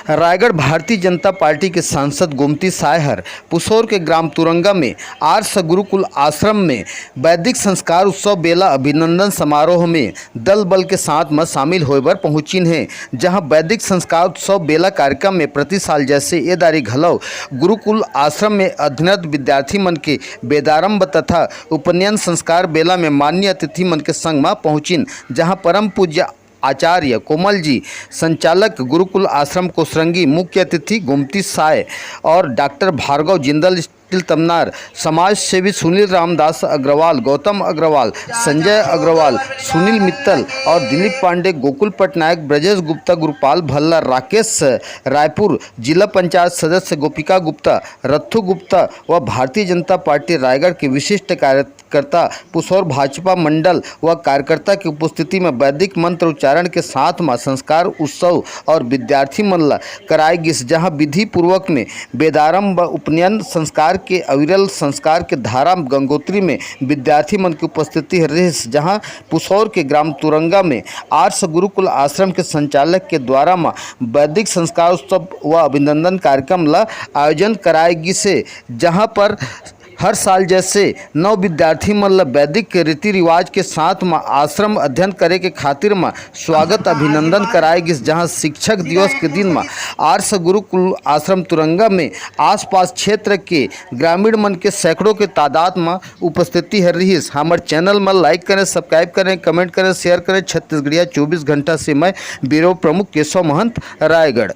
Raigarh Bharatiya Janata party के सांसद गोमती सायहर पुसौर के ग्राम तुरंगा में आर्ष गुरुकुल आश्रम में वैदिक संस्कार उत्सव बेला अभिनंदन समारोह में दल बल के साथ में शामिल होकर पहुंचिन हैं, जहां वैदिक संस्कार उत्सव बेला कार्यक्रम में प्रति साल जैसे ये दारी घलव गुरुकुल आश्रम में अध्ययनरत विद्यार्थी मन के वेदारंभ तथा उपनयन संस्कार बेला में मान्य अतिथि मन के संग में पहुंचिन, जहां परम पूज्य आचार्य कोमल जी संचालक गुरुकुल आश्रम कोसरंगी, मुख्य अतिथि गोमती साय और डॉक्टर भार्गव जिंदल स्टील तमनार, समाज सेवी सुनील रामदास अग्रवाल, गौतम अग्रवाल, संजय अग्रवाल, सुनील मित्तल और दिलीप पांडे, गोकुल पटनायक, ब्रजेश गुप्ता, गुरुपाल भल्ला, राकेश रायपुर, जिला पंचायत सदस्य गोपिका गुप्ता, रत्थु गुप्ता व भारतीय जनता पार्टी रायगढ़ के विशिष्ट कार्यकर्ता पुसौर भाजपा मंडल व कार्यकर्ता की उपस्थिति में वैदिक मंत्र उच्चारण के साथ में संस्कार उत्सव और विद्यार्थी मन कराई गिस, जहां विधि पूर्वक में वेदारंभ व उपनयन संस्कार के अविरल संस्कार के धारा गंगोत्री में विद्यार्थी मन की उपस्थिति रही, जहां पुसौर के ग्राम तुरंगा में आर्ष गुरुकुल आश्रम के संचालक के द्वारा में वैदिक संस्कार उत्सव व अभिनंदन कार्यक्रम ला आयोजन कराए गिसे, जहां पर हर साल जैसे नौ विद्यार्थी मन वैदिक रीति रिवाज के साथ में आश्रम अध्ययन करे के खातिर में स्वागत अभिनंदन कराए गिस, जहां शिक्षक दिवस के दिन में आर्ष गुरुकुल आश्रम तुरंगा में आसपास क्षेत्र के ग्रामीण मन के सैकड़ों के तादाद में उपस्थिति है रही। हमारे चैनल में लाइक करें, सब्सक्राइब करें, कमेंट करें, शेयर करें। छत्तीसगढ़िया 24 घंटा से मैं ब्यूरो प्रमुख केशव महंत, रायगढ़।